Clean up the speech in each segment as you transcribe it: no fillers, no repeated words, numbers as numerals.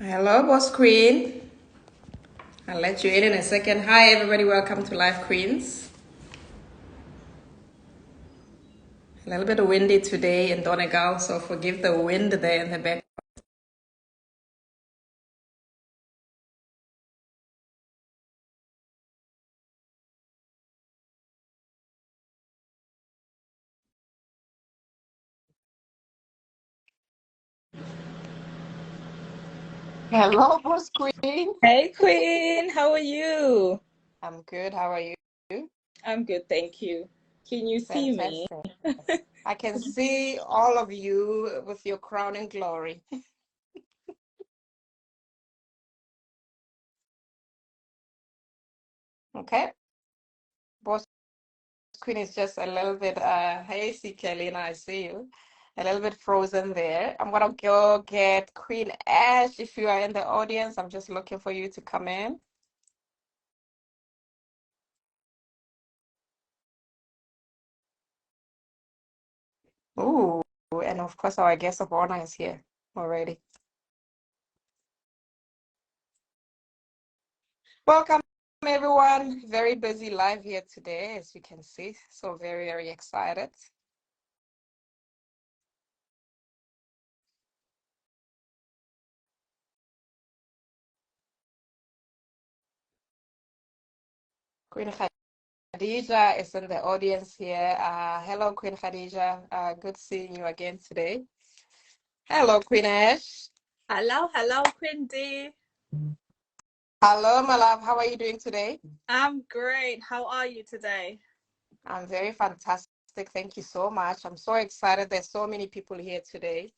Hello, Boss Queen. I'll let you in a second. Hi, everybody. Welcome to Live Queens. A little bit windy today in Donegal, so forgive the wind there in the back. Hello, Boss Queen. Hey Queen, how are you? I'm good. How are you? I'm good, thank you. Can you see me? Fantastic. I can see all of you with your crown and glory. Okay. Boss Queen is just a little bit hazy, Kelly, I see you. A little bit frozen there. I'm gonna go get Queen Ash if you are in the audience. I'm just looking for you to come in. Ooh, and of course our guest of honor is here already. Welcome, everyone. Very busy live here today, as you can see. So very, very excited. Queen Khadija is in the audience here. Hello, Queen Khadija. Good seeing you again today. Hello, Queen Ash. Hello, Quindy. Hello, my love. How are you doing today? I'm great. How are you today? I'm very fantastic. Thank you so much. I'm so excited. There's so many people here today.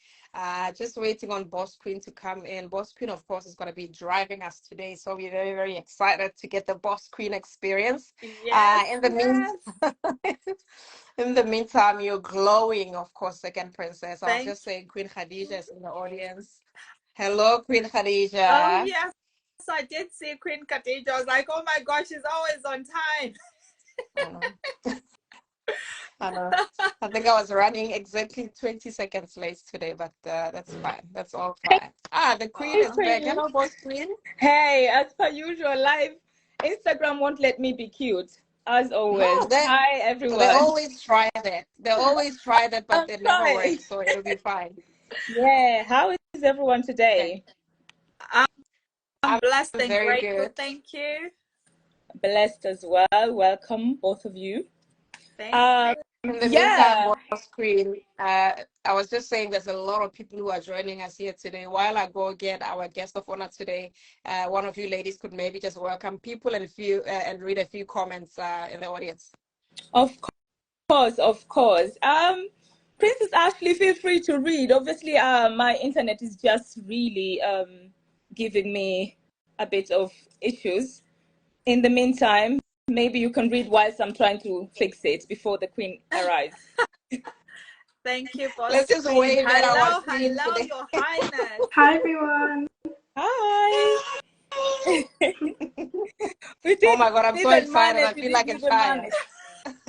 Just waiting on Boss Queen to come in. Boss Queen, of course, is going to be driving us today. So we're very, very excited to get the Boss Queen experience. Yes, In the yes. in the meantime, you're glowing, of course, second princess. I was Thank just saying Queen Khadija is in the audience. Hello, Queen Oh, Khadija. yes. I did see Queen Khadija. I was like, oh my gosh, she's always on time. I know. I know. I think I was running exactly 20 seconds late today, but that's fine. That's all fine. The queen Hey is back. Queen. Hello, boss queen. Hey, as per usual, live Instagram won't let me be cute, as always. No, Hi they everyone. always try that. They always try that, but I'm they never work, trying. so it'll be fine. Yeah, how is everyone Okay. today? I'm I'm blessed and very grateful. good. Thank you. Blessed as well. Welcome, both of you. Thank Um, you. In the meantime, yeah, boss queen, I was just saying there's a lot of people who are joining us here today. While I go get our guest of honor today, one of you ladies could maybe just welcome people and read a few comments in the audience. of course, of course. Princess Ashley, feel free to read. Obviously, my internet is just really giving me a bit of issues. In the meantime, maybe you can read whilst I'm trying to fix it before the Queen arrives. Thank you, Boss Let's just Queen. wave at our Hello, queen hello, today. Your Highness. Hi everyone. Hi. We Oh didn't my God, I'm so even excited. manage. I We feel didn't like a even child. manage.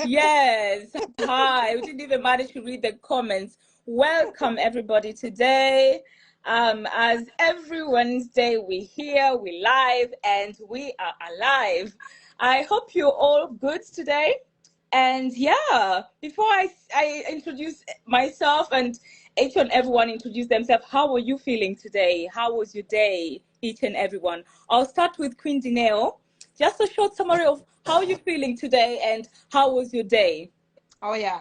Yes. Hi. We didn't even manage to read the comments. Welcome everybody today. As every Wednesday we here, we live, and we are alive. I hope you're all good today. And yeah, before I introduce myself and each and everyone introduce themselves, how are you feeling today? How was your day, each and everyone? I'll start with Queen Dineo. Just a short summary of how you're feeling today and how was your day? Oh yeah,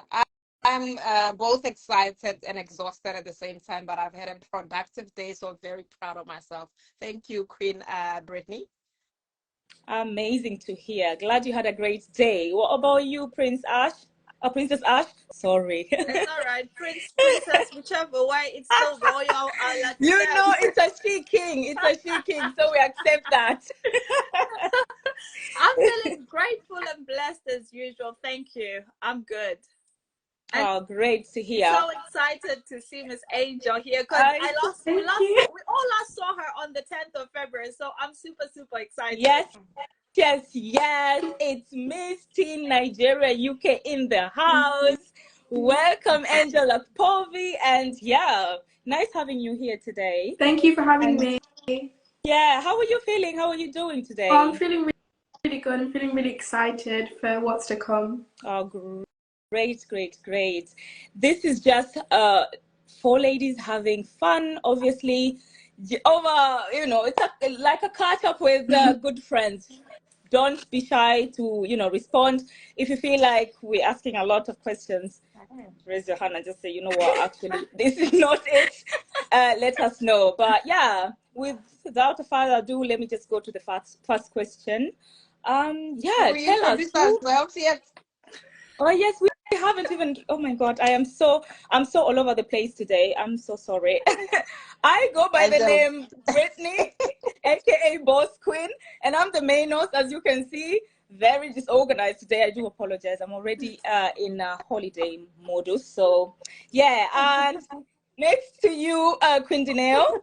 I'm both excited and exhausted at the same time, but I've had a productive day, so I'm very proud of myself. Thank you, Queen Brittany. Amazing to hear. Glad you had a great day. What about you, Prince Ash? Princess Ash? Sorry. It's all right. Princess, whichever way, it's still royal a la You know, Tudem. it's a she king. It's a she king, so we accept that. I'm feeling grateful and blessed as usual. Thank you. I'm good. And Oh, great to hear. so excited to see Miss Angel here because I Thank you. we all last saw her on the 10th of February. So I'm super excited. Yes, yes, yes. It's Miss Teen Nigeria UK in the house. Welcome, Angel Akpovi. And yeah, nice having you here today. Thank you for having And me. Yeah, how are you feeling? How are you doing today? Oh, I'm feeling really good. I'm feeling really excited for what's to come. Oh, great, great, great. This is just four ladies having fun, obviously. Over, it's like a catch up with good friends. Don't be shy to, respond. If you feel like we're asking a lot of questions, raise your hand and just say, you know what, actually, this is not it. Let us know. But yeah, without further ado, let me just go to the first question. Yeah, We tell us introduced who. ourselves yet? Oh yes, we haven't even. Oh my God, I'm so all over the place today. I'm so sorry. I go by the Angel. name Brittany, aka Boss Queen, and I'm the main host. As you can see, very disorganized today. I do apologize. I'm already in a holiday modus. So yeah, and next to you, Queen Dineo.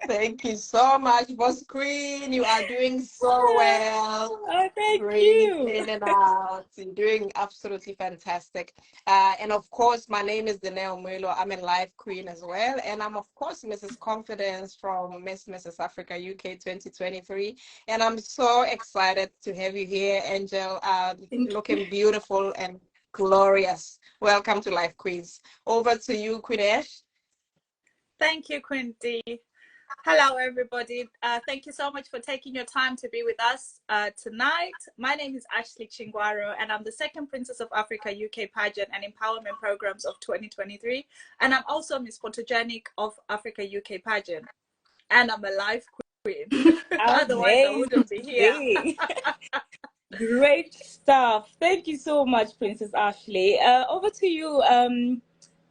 Thank you so much, Boss Queen. You are doing so well. Oh, thank Breathe you. in and out. You're doing absolutely fantastic. And of course, my name is Danelle Muelo. I'm a live queen as well. And I'm, of course, Mrs. Confidence from Mrs. Africa UK 2023. And I'm so excited to have you here, Angel. Thank Looking you. beautiful and glorious. Welcome to Life Queens. Over to you, Queen Ash. Thank you, Quinty. Hello, everybody. Thank you so much for taking your time to be with us tonight. My name is Ashley Chingwaro, and I'm the second Princess of Africa UK pageant and empowerment programs of 2023. And I'm also Miss Photogenic of Africa UK pageant. And I'm a live queen. Otherwise, I wouldn't be here. Amazing. Great stuff. Thank you so much, Princess Ashley. Over to you.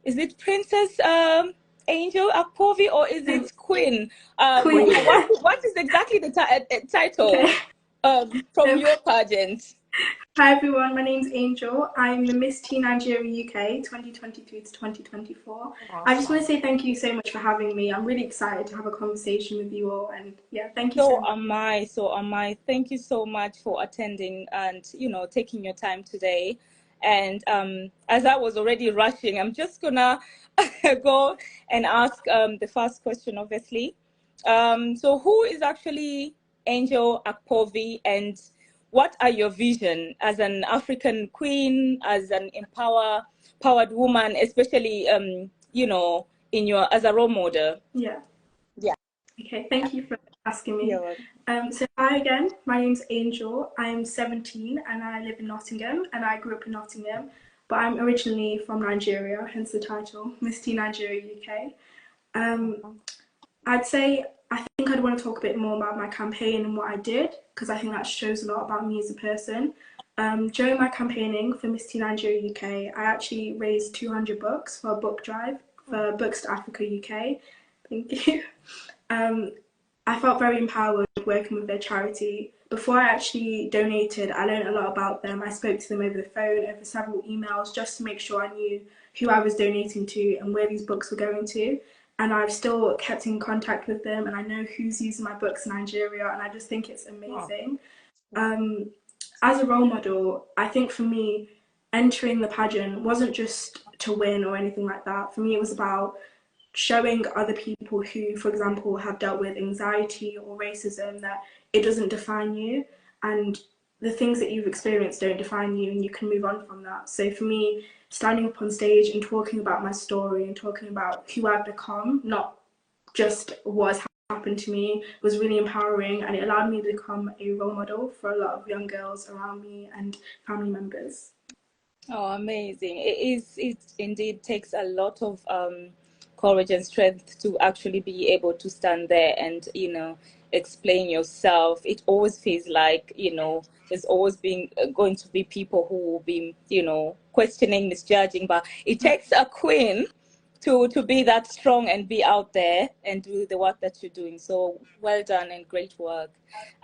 Is it Princess Angel Akpovi or is it Queen? Queen. What is exactly the title Okay. from your pageant? Hi everyone, my name's Angel. I'm the Miss Teen Nigeria UK 2023 to 2024. Awesome. I just want to say thank you so much for having me. I'm really excited to have a conversation with you all, and yeah, thank you so much. So am I. Thank you so much for attending and taking your time today. And as I was already rushing, I'm just gonna go and ask the first question, obviously. So who is actually Angel Akpovi, and what are your vision as an African queen, as an empowered woman, especially in your as a role model? Yeah. Yeah. Okay, thank you for asking me. You're welcome. So hi again, my name's Angel. I'm 17 and I live in Nottingham, and I grew up in Nottingham, but I'm originally from Nigeria, hence the title, Miss Teen Nigeria UK. I'd say I think I'd want to talk a bit more about my campaign and what I did, because I think that shows a lot about me as a person. During my campaigning for Miss Teen Nigeria UK, I actually raised 200 books for a book drive for Books to Africa UK. Thank you. I felt very empowered working with their charity. Before I actually donated, I learned a lot about them. I spoke to them over the phone, over several emails, just to make sure I knew who I was donating to and where these books were going to. And I've still kept in contact with them, and I know who's using my books in Nigeria, and I just think it's amazing. As a role model, I think for me, entering the pageant wasn't just to win or anything like that. For me, it was about showing other people who, for example, have dealt with anxiety or racism that it doesn't define you, and the things that you've experienced don't define you, and you can move on from that. So for me, standing up on stage and talking about my story and talking about who I've become, not just what has happened to me, was really empowering, and it allowed me to become a role model for a lot of young girls around me and family members. Oh, amazing. It indeed takes a lot of courage and strength to actually be able to stand there and, explain yourself. It always feels like, there's always been going to be people who will be, questioning, misjudging, but it takes a queen to be that strong and be out there and do the work that you're doing. So well done and great work.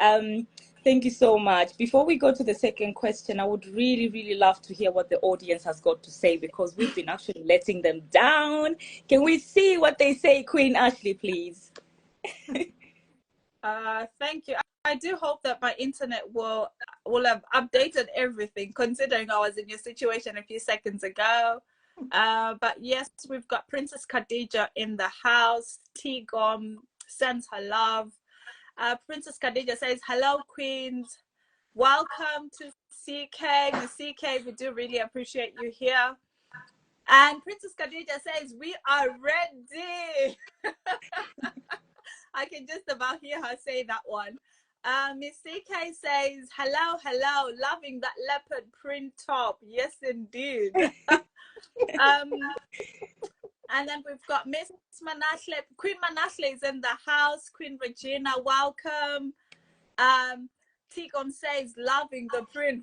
Thank you so much. Before we go to the second question, I would really, really love to hear what the audience has got to say, because we've been actually letting them down. Can we see what they say? Queen Ashley, please. Thank you. I do hope that my internet will have updated everything, considering I was in your situation a few seconds ago. But yes, we've got Princess Khadija in the house, Tigom, sends her love. Princess Khadija says, hello, Queens. Welcome to CK. Miss CK, we do really appreciate you here. And Princess Khadija says, we are ready. I can just about hear her say that one. Miss CK says, hello, hello, loving that leopard print top. Yes, indeed. And then we've got Miss Manashle. Queen Manashle is in the house. Queen Regina, welcome. Tigon says, loving the print.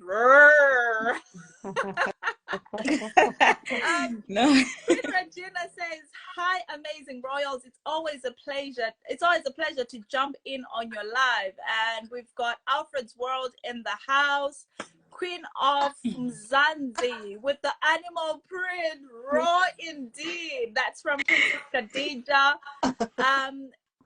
No. Queen Regina says, hi, amazing royals. It's always a pleasure. It's always a pleasure to jump in on your live. And we've got Alfred's World in the house. Queen of Mzanzi with the animal print. Raw indeed. That's from Princess Khadija.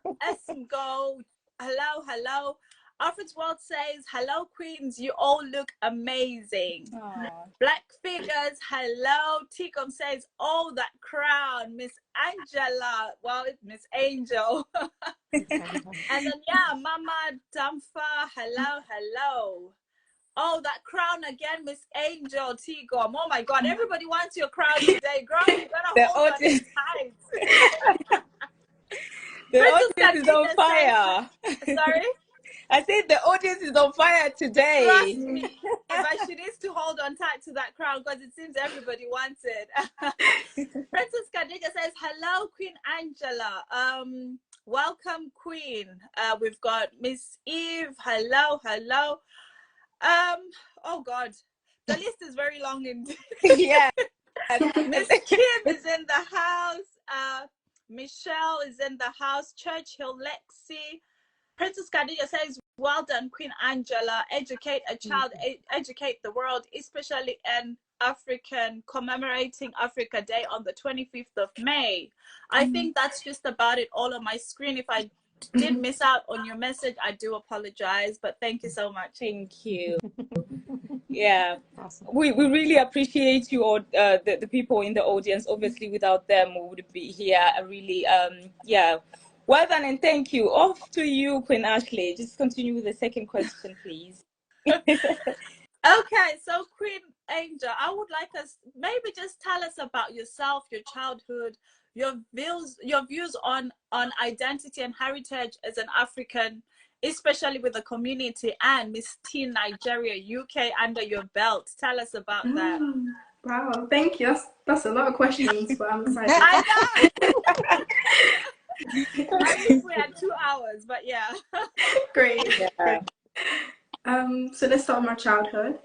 Esmgo. Hello, hello. Alfred's World says, hello, Queens. You all look amazing. Aww. Black Figures, hello. Ticom says, oh, that crown. Miss Angela. Well, it's Miss Angel. And then, yeah, Mama Damfa, hello, hello. Oh, that crown again, Miss Angel, Tigom. Oh, my God. Everybody wants your crown today. Girl, you're going to hold on tight. The audience is on fire. Says, sorry? I said the audience is on fire today. Trust me, but she needs to hold on tight to that crown because it seems everybody wants it. Princess Khadija says, hello, Queen Angela. Welcome, Queen. We've got Miss Eve. Hello, hello. Oh, God. The list is very long indeed. Yeah. Miss Kim is in the house. Michelle is in the house. Churchill Lexi. Princess Khadija says, well done, Queen Angela. Educate a child, educate the world, especially an African, commemorating Africa Day on the 25th of May. I think that's just about it all on my screen. If I did miss out on your message, I do apologize, but thank you so much. Thank you. Yeah, Awesome. we really appreciate you all, the people in the audience. Obviously, without them, we would be here. I really, yeah. Well done, and thank you. Off to you, Queen Ashley. Just continue with the second question, please. Okay, so Queen Angel, I would like us maybe just tell us about yourself, your childhood, your views on identity and heritage as an African, especially with the community, and Miss Teen Nigeria, UK under your belt. Tell us about that. Wow, thank you. That's a lot of questions, but I'm excited. I know. I think we had 2 hours, but yeah. Great. Yeah. So let's start with my childhood.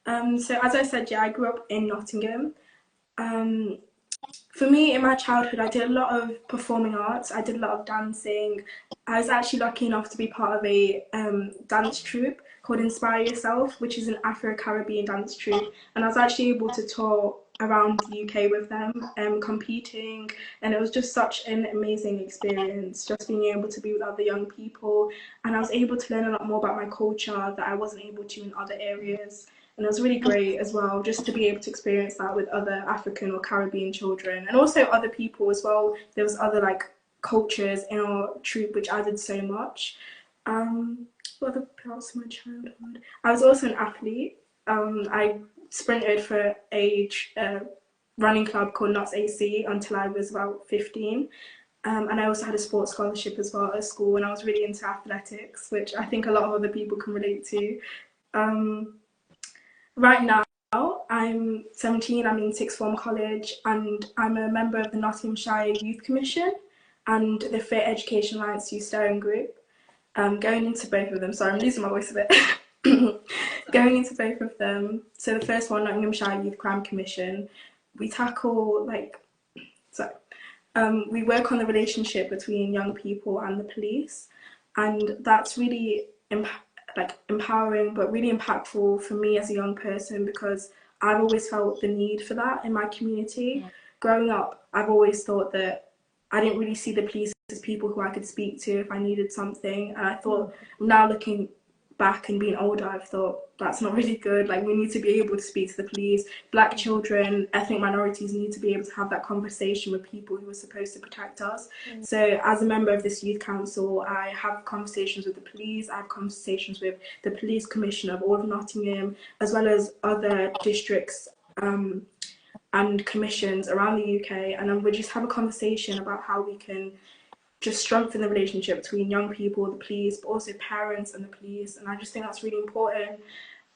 So as I said, yeah, I grew up in Nottingham. For me, in my childhood, I did a lot of performing arts. I did a lot of dancing. I was actually lucky enough to be part of a dance troupe called Inspirational, which is an Afro-Caribbean dance troupe. And I was actually able to tour around the UK with them, competing. And it was just such an amazing experience, just being able to be with other young people. And I was able to learn a lot more about my culture that I wasn't able to in other areas. And it was really great as well, just to be able to experience that with other African or Caribbean children, and also other people as well. There was other like cultures in our troupe, which added so much. What other parts of my childhood? I was also an athlete. I sprinted for a running club called Nuts AC until I was about 15. And I also had a sports scholarship as well at school, and I was really into athletics, which I think a lot of other people can relate to. Right now, I'm 17, I'm in sixth form college, and I'm a member of the Nottinghamshire Youth Commission and the Fair Education Alliance Youth Steering Group. Going into both of them, sorry, I'm losing my voice a bit. Going into both of them, so the first one, Nottinghamshire Youth Crime Commission, we tackle we work on the relationship between young people and the police, and that's really empowering but really impactful for me as a young person, because I've always felt the need for that in my community. Yeah. Growing up, I've always thought that I didn't really see the police as people who I could speak to if I needed something, and I thought, now looking back and being older, I've thought that's not really good. Like, we need to be able to speak to the police. Black children, ethnic minorities need to be able to have that conversation with people who are supposed to protect us. So as a member of this youth council, I have conversations with the police, I have conversations with the police commissioner of all of Nottingham, as well as other districts and commissions around the UK, and then we just have a conversation about how we can just strengthen the relationship between young people, the police, but also parents and the police. And I just think that's really important.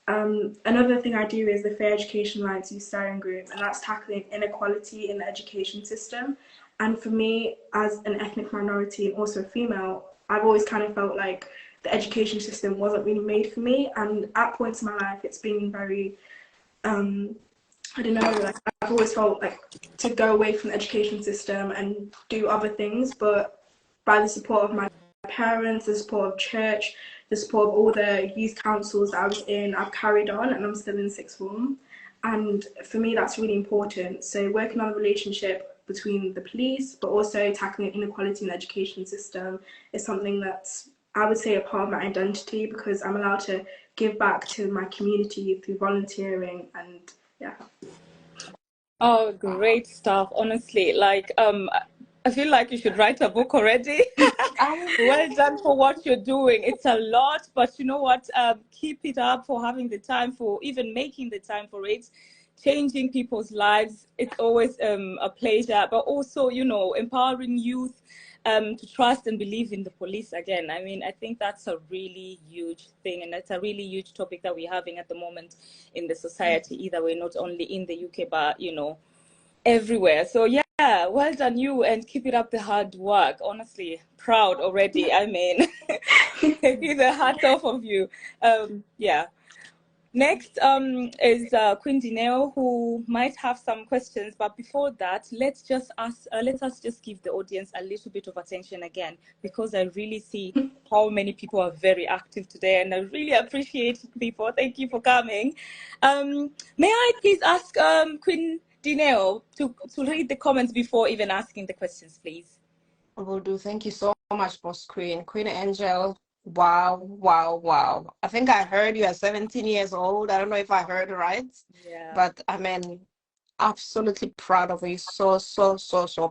Another thing I do is the Fair Education Alliance Youth Steering Group, and that's tackling inequality in the education system. And for me, as an ethnic minority and also a female, I've always kind of felt like the education system wasn't really made for me. And at points in my life, it's been very, I don't know, like, I've always felt like to go away from the education system and do other things, but by the support of my parents, the support of church, the support of all the youth councils that I was in, I've carried on, and I'm still in sixth form. And for me, that's really important. So working on the relationship between the police, but also tackling inequality in the education system is something that's, I would say, a part of my identity, because I'm allowed to give back to my community through volunteering. And yeah. Oh, great stuff. Honestly, like, I feel like you should write a book already. Well done for what you're doing. It's a lot, but you know what? Keep it up for having the time, for even making the time for it, changing people's lives. It's always a pleasure, but also, you know, empowering youth to trust and believe in the police again. I mean, I think that's a really huge thing, and that's a really huge topic that we're having at the moment in the society, either way, not only in the UK, but, you know, everywhere. So yeah, well done you, and keep it up the hard work. Honestly, proud already. I mean, taking the hat off of you. Yeah. Next is Queen Dineo, who might have some questions, but before that, let us just give the audience a little bit of attention again, because I really see how many people are very active today, and I really appreciate people. Thank you for coming. May I please ask Queen Dineo to read the comments before even asking the questions, please? Will do. Thank you so much, Boss Queen. Queen Angel. Wow, wow, wow. I think I heard you are 17 years old. I don't know if I heard right. Yeah. But I mean, absolutely proud of you. So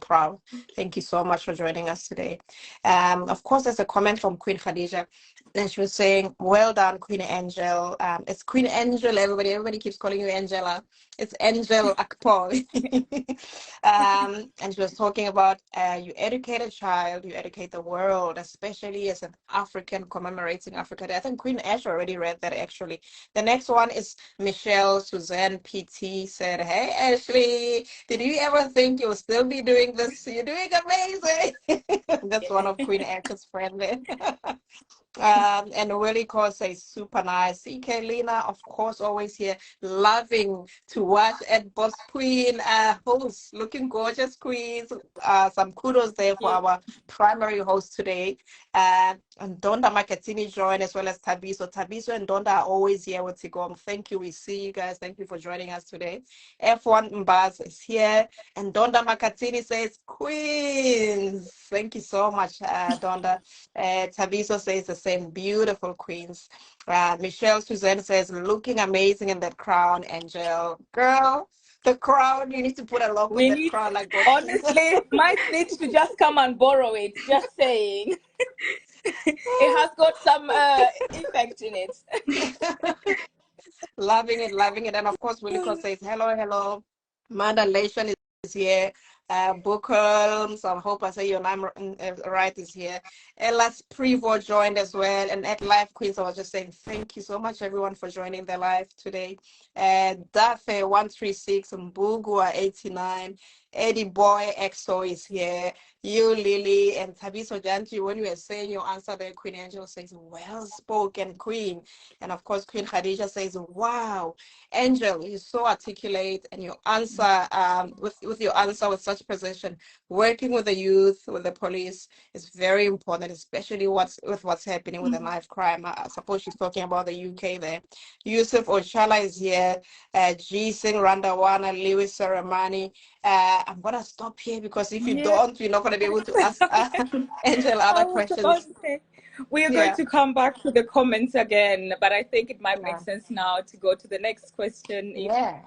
proud. Thank you so much for joining us today. Of course, there's a comment from Queen Khadija, and she was saying, well done, Queen Angel. It's Queen Angel, everybody keeps calling you Angela. It's Angel Akpovi. And she was talking about you educate a child, you educate the world, especially as an African commemorating Africa Day. I think Queen Ash already read that actually. The next one is Michelle Suzanne PT said, hey Ashley, did you ever think you would still be doing this? You're doing amazing. That's one of Queen Ash's friends there. And Willie Cole says super nice. CK Lena, of course, always here, loving to watch at Boss Queen host, looking gorgeous queens. Some kudos there for our primary host today. And Donda Makatini joined, as well as Tabiso. Tabiso and Donda are always here with Tigom. Thank you. We see you guys. Thank you for joining us today. F1 Mbaz is here. And Donda Makatini says, Queens. Thank you so much, Donda. Tabiso says the same, beautiful queens. Michelle Suzanne says, looking amazing in that crown, Angel. Girl, the crown, you need to put a lock with that crown. Like honestly, might need to just come and borrow it, just saying. It has got some effect in it. Loving it. And of course, Willie says, hello. Mandalation is here. Bookholms, I hope I say your name right, is here. Ella's Prevo joined as well. And at Live Queens, I was just saying thank you so much, everyone, for joining the live today. Dafe 136, Mbugua 89, Eddie Boy XO is here. You, Lily, and Tabiso Janji, when you were saying your answer there, Queen Angel says, well spoken, Queen. And of course, Queen Khadija says, wow, Angel, you're so articulate, and your answer, with your answer with such precision, working with the youth, with the police is very important, especially what's happening with the knife crime. I suppose she's talking about the UK there. Yusuf Ochala is here. G Singh Randawana, Lewis Saramani. I'm gonna stop here because if you don't, we're not gonna be able to ask Angel other questions. We are going Yeah, to come back to the comments again, but I think it might make yeah, sense now to go to the next question. If yeah.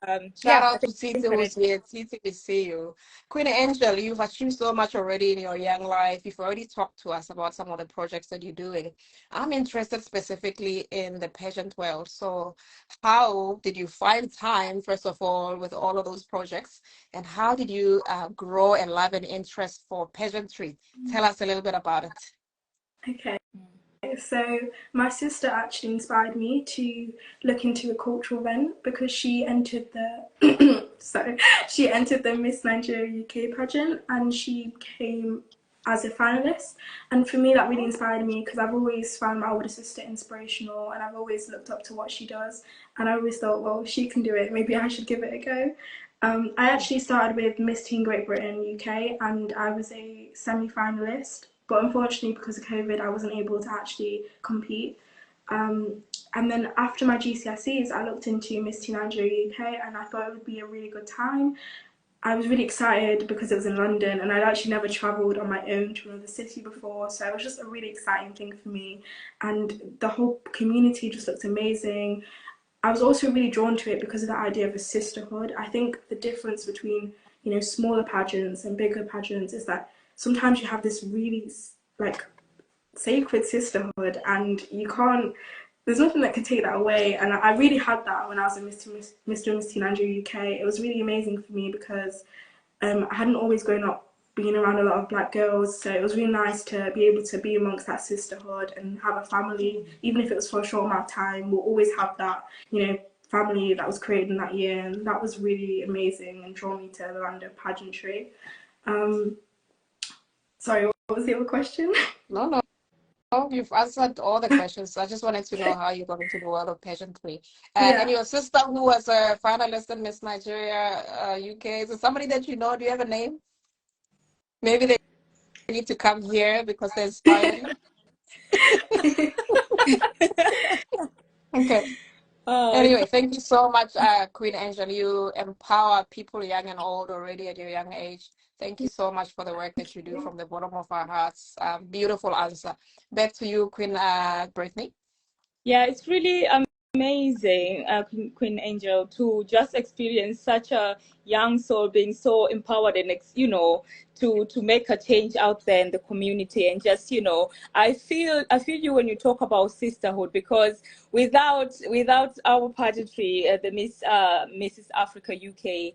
Shout yeah, I out to think Titi who's here. Titi, we see you. Queen Angel, you've achieved so much already in your young life. You've already talked to us about some of the projects that you're doing. I'm interested specifically in the pageant world. So, how did you find time, first of all, with all of those projects? And how did you grow and love an interest for pageantry? Tell us a little bit about it. Okay. So my sister actually inspired me to look into a cultural event because she entered the she entered the Miss Nigeria UK pageant and she came as a finalist. And for me that really inspired me because I've always found my older sister inspirational and I've always looked up to what she does, and I always thought, well, she can do it, maybe I should give it a go. I actually started with Miss Teen Great Britain UK and I was a semi-finalist, but unfortunately because of COVID I wasn't able to actually compete. And then after my GCSEs I looked into Miss Teen Nigeria UK and I thought it would be a really good time. I was really excited because it was in London and I'd actually never travelled on my own to another city before, so it was just a really exciting thing for me, and the whole community just looked amazing. I was also really drawn to it because of the idea of a sisterhood. I think the difference between, smaller pageants and bigger pageants is that sometimes you have this really like sacred sisterhood and you can't, there's nothing that can take that away. And I really had that when I was in Mr. and Miss Teen Nigeria UK. It was really amazing for me because I hadn't always grown up being around a lot of black girls, so it was really nice to be able to be amongst that sisterhood and have a family, even if it was for a short amount of time. We'll always have that, family that was created in that year, and that was really amazing and drew me to the land of pageantry. Sorry, what was the other question? No, no. Oh, you've answered all the questions. I just wanted to know how you got into the world of pageantry. And Yeah. your sister, who was a finalist in Miss Nigeria UK, is it somebody that you know? Do you have a name? Maybe they need to come here because they inspired you. Okay. it's Anyway, thank you so much, Queen Angel. You empower people young and old already at your young age. Thank you so much for the work that you do from the bottom of our hearts. Beautiful answer. Back to you, Queen Brittany. Yeah, it's really amazing, Queen Angel, to just experience such a young soul being so empowered and, to make a change out there in the community. And just, I feel you when you talk about sisterhood, because without our pageantry, the Mrs. Africa UK,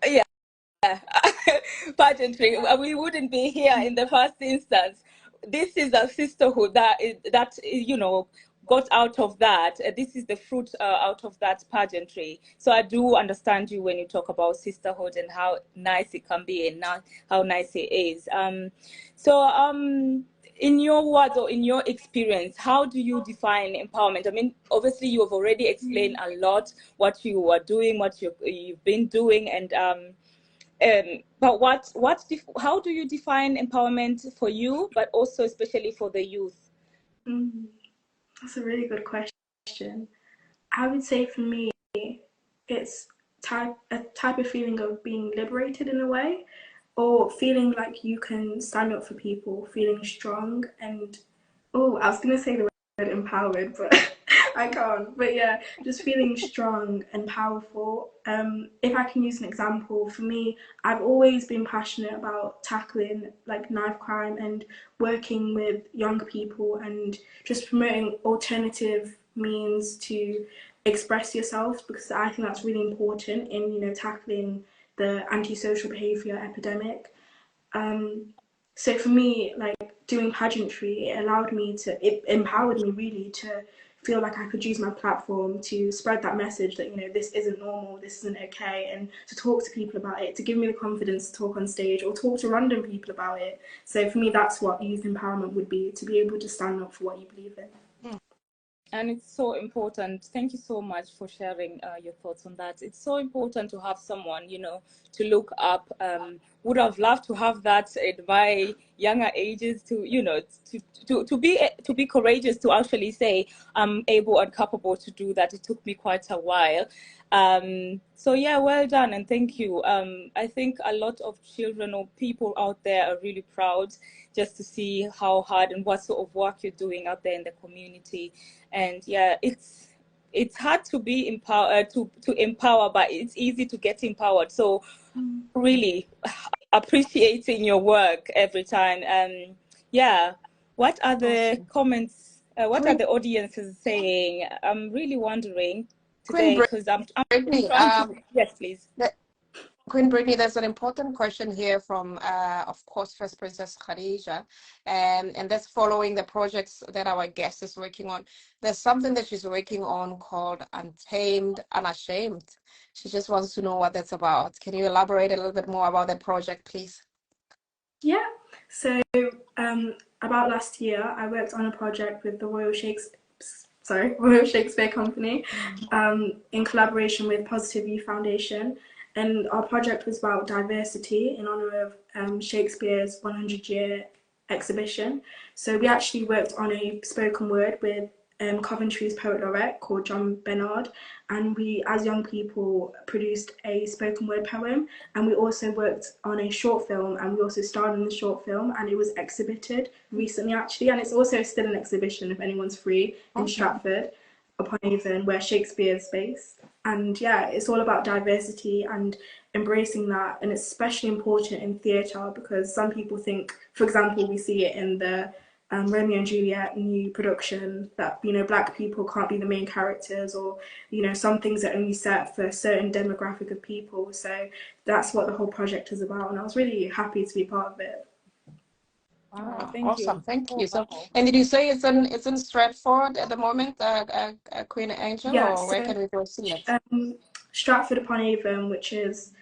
yeah, pageantry, we wouldn't be here in the first instance. This is a sisterhood that got out of that. This is the fruit out of that pageantry. So I do understand you when you talk about sisterhood and how nice it can be and how nice it is. In your words or in your experience, how do you define empowerment? I mean, obviously you have already explained a lot what you are doing, what you've been doing, and but how do you define empowerment for you, but also especially for the youth? That's a really good question. I would say for me, it's a type of feeling of being liberated in a way, or feeling like you can stand up for people, feeling strong and, oh, I was gonna say the word empowered, but I can't. But yeah, just feeling strong and powerful. If I can use an example, for me, I've always been passionate about tackling like knife crime and working with young people and just promoting alternative means to express yourself, because I think that's really important in tackling the antisocial behaviour epidemic. So for me, like doing pageantry, it empowered me really to feel like I could use my platform to spread that message that, this isn't normal, this isn't okay, and to talk to people about it, to give me the confidence to talk on stage or talk to random people about it. So for me, that's what youth empowerment would be, to be able to stand up for what you believe in. And it's so important. Thank you so much for sharing your thoughts on that. It's so important to have someone, to look up would have loved to have that at my younger ages, to to be courageous, to actually say I'm able and capable to do that. It took me quite a while. So yeah, well done and thank you. I think a lot of children or people out there are really proud just to see how hard and what sort of work you're doing out there in the community. And yeah, it's hard to be empowered, to empower, but it's easy to get empowered. So really appreciating your work every time. Yeah, what are the Awesome. comments? What are Queen, the audiences saying? I'm really wondering Queen today because I'm Brittany, trying to. Yes, please. Queen Brittany, there's an important question here from, of course, First Princess Khadija, and that's following the projects that our guest is working on. There's something that she's working on called Untamed, Unashamed. She just wants to know what that's about. Can you elaborate a little bit more about that project, please? Yeah. So about last year, I worked on a project with the Royal Shakespeare Company, in collaboration with Positive Youth Foundation, and our project was about diversity in honour of Shakespeare's 100-year exhibition. So we actually worked on a spoken word with Coventry's poet laureate called John Bernard, and we, as young people, produced a spoken word poem, and we also worked on a short film, and we also starred in the short film, and it was exhibited recently actually, and it's also still an exhibition if anyone's free in Stratford upon Avon, where Shakespeare is based. And yeah, it's all about diversity and embracing that, and it's especially important in theatre because some people think, for example, we see it in the Romeo and Juliet new production, that black people can't be the main characters, or some things are only set for a certain demographic of people. So that's what the whole project is about, and I was really happy to be part of it. Wow, thank you. Awesome, thank Oh, you. So, wow. and did you say it's in Stratford at the moment, Queen Angel, Yeah, or where so can we go see it? Stratford upon Avon, it's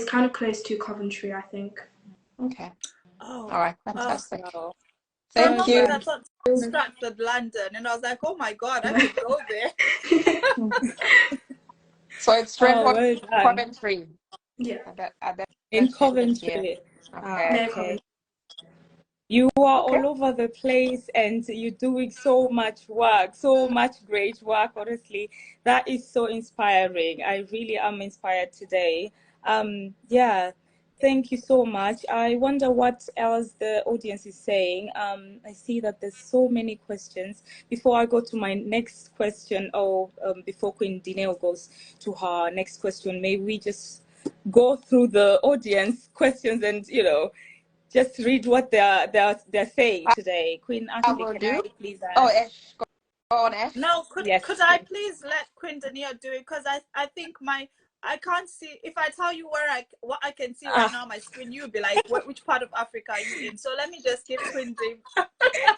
kind of close to Coventry, I think. Okay. Oh, All right, oh. fantastic. Wow. For a Thank moment, you. I thought Stratford, London, and I was like, oh my God, I could go there. So it's Oh, Stratford, well done. Coventry. Yeah, I bet In changes here. Coventry. Okay. near Okay. Coventry. You are Okay. all over the place and you're doing so much work, so much great work. Honestly, that is so inspiring. I really am inspired today. Yeah, thank you so much. I wonder what else the audience is saying. I see that there's so many questions. Before I go to my next question, or before Queen Dineo goes to her next question, may we just go through the audience questions and just read what they're saying today. Queen I Ashley, will can I do. please Oh, ask? Ash, go on, Ash. No, Yes, could I please. please let Quintanilla do it? Because I think I can't see, if I tell you what I can see right Ah, now on my screen, you'll be like, which part of Africa are you in? So let me just give Quinty.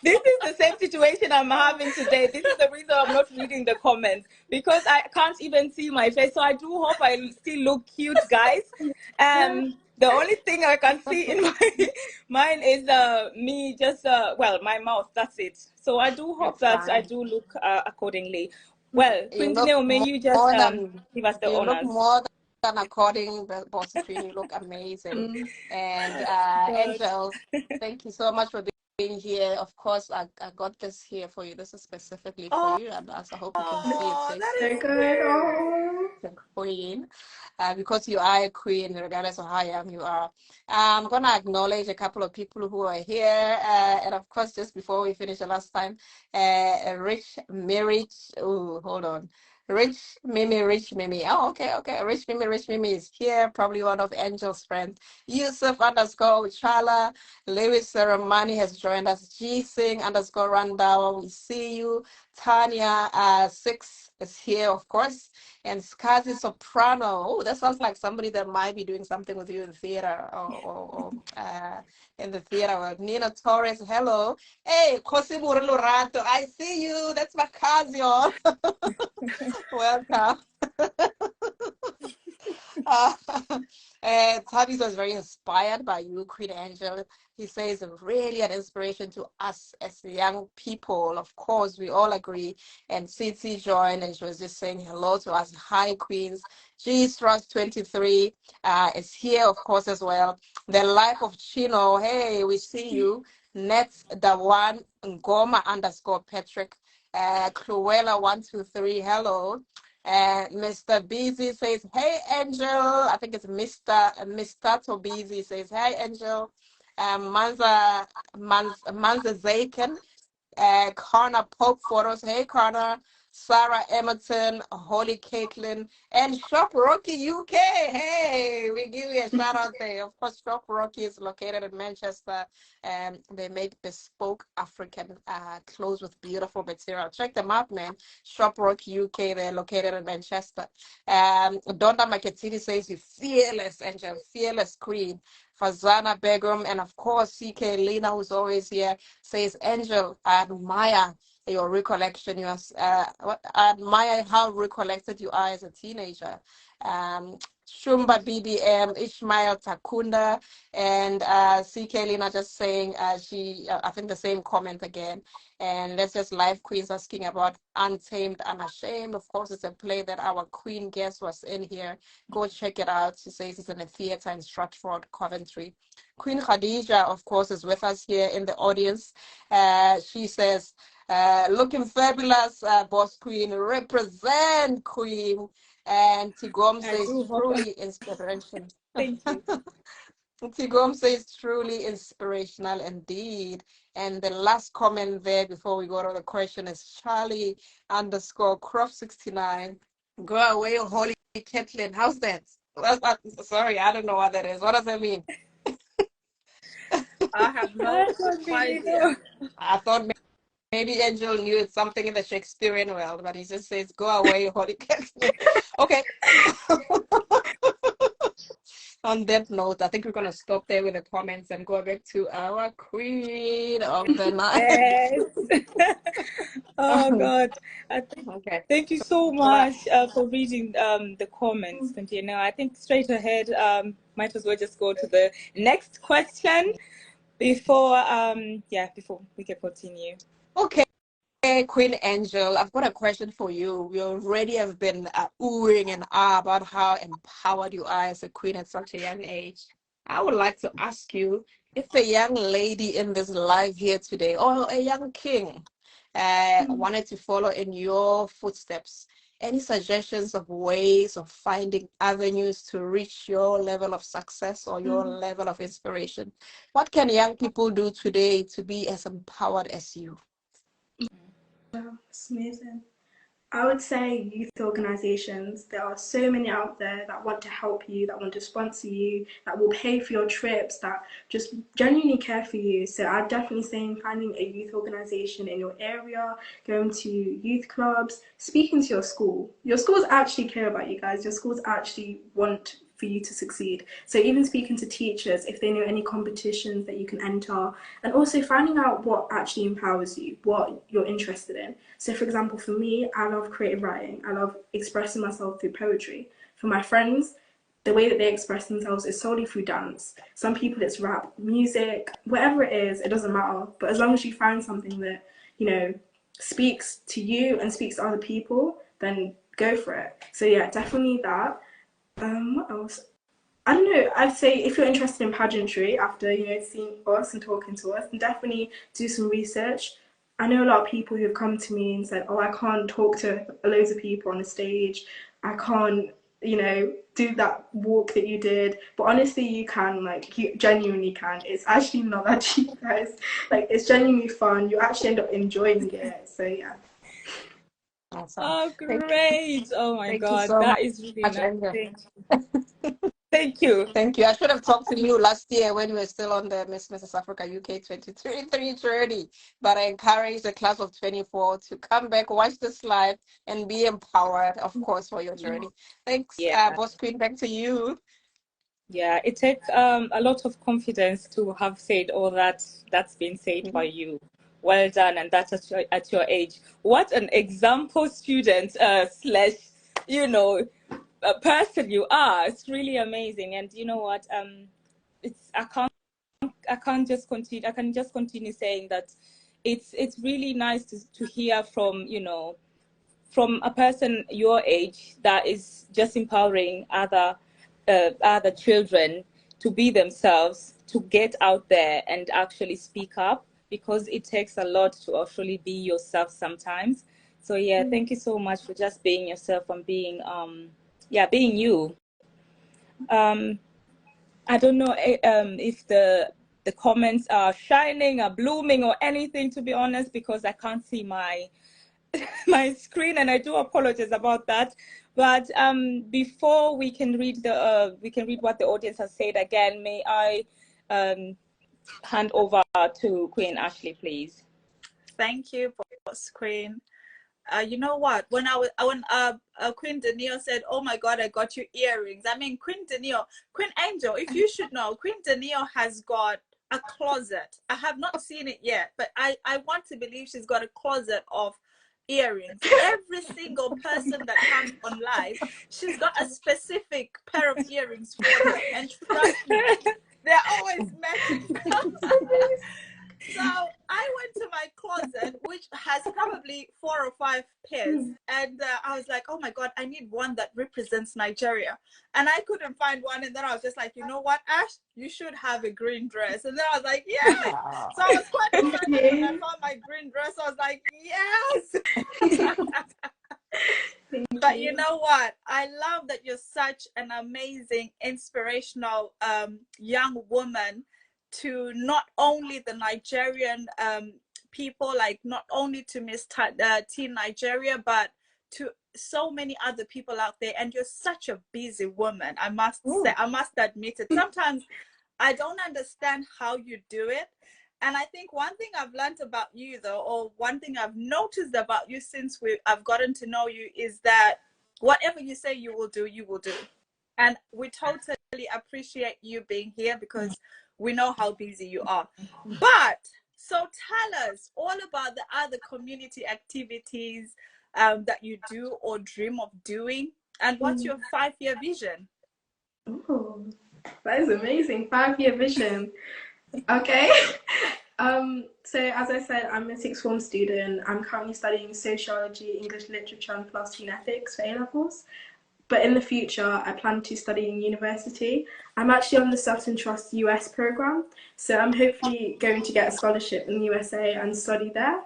this is the same situation I'm having today. This is the reason I'm not reading the comments, because I can't even see my face. So I do hope I still look cute, guys. The only thing I can see in my mine is me just well, my mouth. That's it. So I do hope It's that I fine. do look accordingly. Well, You Queen look Dineo, may you just more than give us the you look honors. more than according, Boss Queen. You look amazing. And God. Angel, thank you so much for being here. Of course, I got this here for you. This is specifically for Oh, you, and I hope you can see it. Says that is So good. cute. Oh. the queen, because you are a queen, regardless of how young you are. I'm gonna acknowledge a couple of people who are here, and of course, just before we finish the last time, Rich Mirich. Oh, hold on. Rich Mimi. Oh, okay. Rich Mimi is here, probably one of Angel's friends. Yusuf underscore Uchala. Lewis Seremani has joined us. G Sing underscore Randall. We see you. Tanya 6 is here, of course. And Skazi Soprano. Oh, that sounds like somebody that might be doing something with you in theater or in the theater world. Nina Torres, hello. Hey, Kosi Lorato, I see you. That's my cousin. Welcome. Tavis was very inspired by you, Queen Angel. He says, really an inspiration to us as young people. Of course, we all agree. And Cece joined and she was just saying hello to us. Hi, Queens. G Trust 23 is here, of course, as well. The Life of Chino. Hey, we see you. Nets the one Ngoma underscore Patrick. Cruella 123. Hello. Mr. Busy says, hey, Angel. I think it's Mr. Tobizi says, hey, Angel. Manza Zaken, Connor Pope Photos. Hey, Connor. Sarah Emerton, Holy Caitlin, and Shop Rocky UK. Hey, we give you a shout out there. Of course, Shop Rocky is located in Manchester, and they make bespoke African clothes with beautiful material. Check them out, man. Shop Rocky UK, they're located in Manchester. Donda Maketini says, you fearless, Angel, fearless queen. Fazana Begum, and of course, CK Lena, who's always here, says, Angel, I admire your recollection. I admire how recollected you are as a teenager. Shumba BBM, Ishmael Takunda, and CK Lena just saying I think the same comment again. And let's just live Queens asking about Untamed, Unashamed. Of course, it's a play that our Queen guest was in here. Go check it out. She says it's in a theater in Stratford, Coventry. Queen Khadija, of course, is with us here in the audience. She says, looking fabulous, Boss Queen. Represent, Queen. And Tigom says, truly inspirational. Thank you. Tigom says, truly inspirational indeed. And the last comment there before we go to the question is Charlie underscore Croft 69. Go away, Holy Caitlin. How's that? Sorry, I don't know what that is. What does that mean? I have no idea. I thought maybe Angel knew it's something in the Shakespearean world, but he just says, go away, Holy Caitlin. Okay. On that note, I think we're going to stop there with the comments and go back to our queen of the night. Yes. Oh God. Okay. Thank you so much for reading the comments, Contina. I think straight ahead, might as well just go to the next question before we can continue. Okay. Queen Angel, I've got a question for you. We already have been oohing and about how empowered you are as a queen at such a young age. I would like to ask you if a young lady in this live here today, or a young king, wanted to follow in your footsteps, any suggestions of ways of finding avenues to reach your level of success or your level of inspiration? What can young people do today to be as empowered as you? Wow, it's amazing. I would say youth organisations. There are so many out there that want to help you, that want to sponsor you, that will pay for your trips, that just genuinely care for you. So I'd definitely say finding a youth organisation in your area, going to youth clubs, speaking to your school. Your schools actually care about you guys. Your schools actually want for you to succeed. So even speaking to teachers, if they know any competitions that you can enter, and also finding out what actually empowers you, what you're interested in. So for example, for me, I love creative writing. I love expressing myself through poetry. For my friends, the way that they express themselves is solely through dance. Some people it's rap, music, whatever it is, it doesn't matter. But as long as you find something that, you know, speaks to you and speaks to other people, then go for it. So yeah, definitely that. What else? I don't know. I'd say if you're interested in pageantry, after seeing us and talking to us, then definitely do some research. I know a lot of people who have come to me and said, "Oh, I can't talk to loads of people on the stage. I can't, do that walk that you did." But honestly, you can. Like, you genuinely can. It's actually not that cheap, guys. Like, it's genuinely fun. You actually end up enjoying it. So yeah. Awesome. Oh, great. Oh my Thank you God. so That much, is really nice. Angel. Thank you. Thank you. I should have talked to you last year when we were still on the Mrs. Africa UK 23 journey. But I encourage the class of 24 to come back, watch this live, and be empowered, of course, for your journey. Thanks, Boss Queen. Back to you. Yeah, it takes a lot of confidence to have said all that's been said by you. Well done, and that's at your age. What an example student slash, a person you are. It's really amazing. And you know what? I can't can't just continue. I can just continue saying that it's really nice to hear from, you know, from a person your age that is just empowering other children to be themselves, to get out there and actually speak up, because it takes a lot to actually be yourself sometimes. So yeah, thank you so much for just being yourself and being being you. I don't know if the comments are shining, are blooming, or anything, to be honest, because I can't see my my screen, and I do apologize about that. But before we can read what the audience has said again, may I hand over to Queen Ashley, please? Thank you, Boss Queen. You know what? When Queen Danielle said, "Oh my God, I got you earrings," I mean, Queen Angel, if you should know, Queen Danielle has got a closet. I have not seen it yet, but I want to believe she's got a closet of earrings. Every single person that comes on live, she's got a specific pair of earrings for them, and trust me, they're always matching. So I went to my closet, which has probably 4 or 5 pairs, and I was like, oh my God, I need one that represents Nigeria, and I couldn't find one. And then I was just like, you know what, Ash, you should have a green dress. And then I was like, yes. So I was quite excited when I found my green dress. I was like, yes. But you know what? I love that you're such an amazing, inspirational young woman to not only the Nigerian people, like not only to Miss Teen Nigeria, but to so many other people out there. And you're such a busy woman, I must say. I must admit it. Sometimes I don't understand how you do it. And I think one thing I've learned about you, though, or one thing I've noticed about you since I've gotten to know you, is that whatever you say you will do, you will do. And we totally appreciate you being here, because we know how busy you are. But so tell us all about the other community activities that you do or dream of doing, and what's your 5-year vision? Oh, that is amazing. 5-year vision. Okay. So as I said, I'm a 6th form student. I'm currently studying sociology, English literature, and philosophy and ethics for A-levels. But in the future, I plan to study in university. I'm actually on the Sutton Trust US program, so I'm hopefully going to get a scholarship in the USA and study there.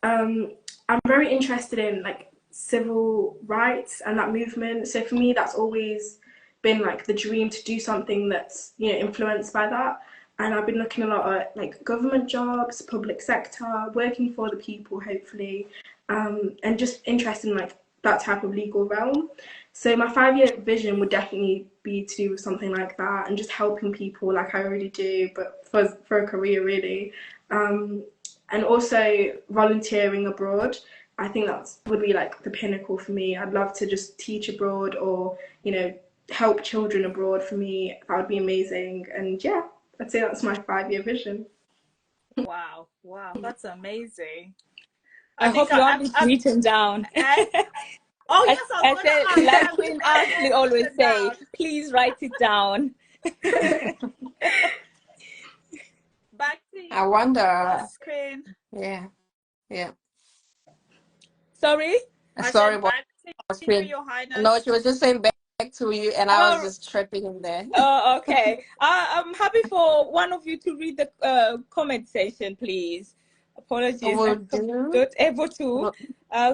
I'm very interested in like civil rights and that movement. So for me, that's always been like the dream, to do something that's, you know, influenced by that. And I've been looking a lot at like government jobs, public sector, working for the people, hopefully, and just interested in like that type of legal realm. So my 5-year vision would definitely be to do something like that, and just helping people like I already do, but for a career really. And also volunteering abroad. I think that would be like the pinnacle for me. I'd love to just teach abroad, or, you know, help children abroad. For me, that would be amazing. And yeah, I'd say that's my 5-year vision. Wow, that's amazing. I hope you have it written down. Oh yes, I said, like Queen Ashley always say, please write it down. Back to you. I wonder. Queen. Yeah. Sorry, Sorry, Boss Queen. No, she was just saying back to you, and I was just tripping in there. Oh, okay. I'm happy for one of you to read the comment section, please. Apologies, I'm not able to.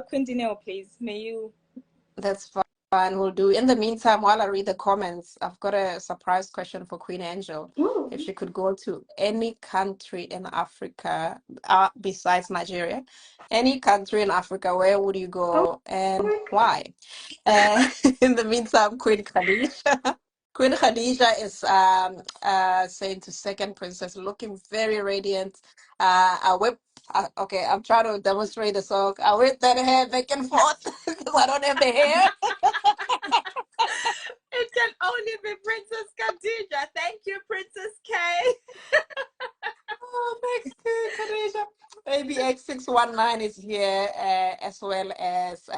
Queen Danielle, please, may you. That's fine. We'll do. In the meantime, while I read the comments, I've got a surprise question for Queen Angel. Ooh. If she could go to any country in Africa besides Nigeria, any country in Africa, where would you go and why? In the meantime, Queen Khadija. Queen Khadija is saying to second princess, looking very radiant. I whip. Okay, I'm trying to demonstrate the song. I whip that hair back and forth because I don't have the hair. It can only be Princess Khadija. Thank you, Princess K. Oh, thanks, Khadija. Maybe X619 is here, as well as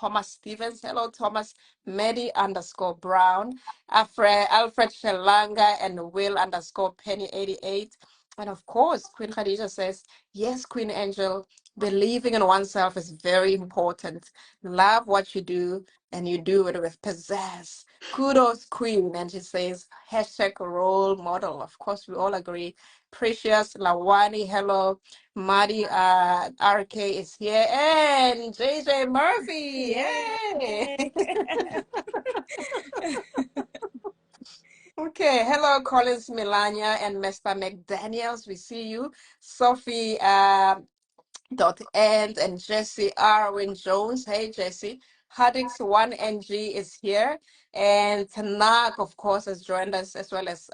Thomas Stevens. Hello, Thomas. Medi_Brown. Alfred Shalanga and Will_Penny88. And of course, Queen Khadija says, yes, Queen Angel, believing in oneself is very important. Love what you do and you do it with pizzazz. Kudos, Queen. And she says, hashtag role model. Of course, we all agree. Precious, Lawani, hello. Madi RK is here. And JJ Murphy. Yay! Okay, hello, Collins Melania and Mr. McDaniels. We see you. Sophie .end and Jesse Arwin Jones. Hey, Jesse. Hadix 1NG is here. And Tanak, of course, has joined us, as well as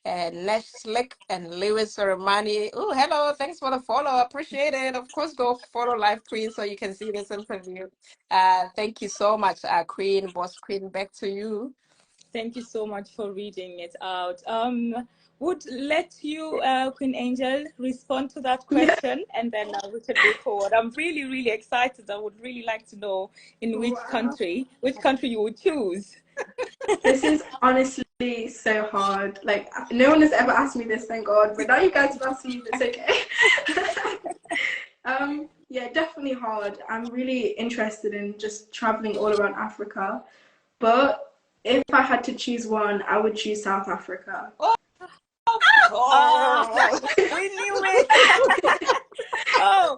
Nesh Slick and Lewis Romani. Oh, hello. Thanks for the follow. Appreciate it. Of course, go follow Live Queen so you can see this interview. Thank you so much, Queen, Boss Queen. Back to you. Thank you so much for reading it out. Would let you, Queen Angel, respond to that question, and then we can move forward. I'm really, really excited. I would really like to know in which country you would choose. This is honestly so hard. Like, no one has ever asked me this, thank God. But now you guys have asked me, it's okay. Yeah, definitely hard. I'm really interested in just traveling all around Africa. But if I had to choose one, I would choose South Africa. Oh, we knew it. Oh,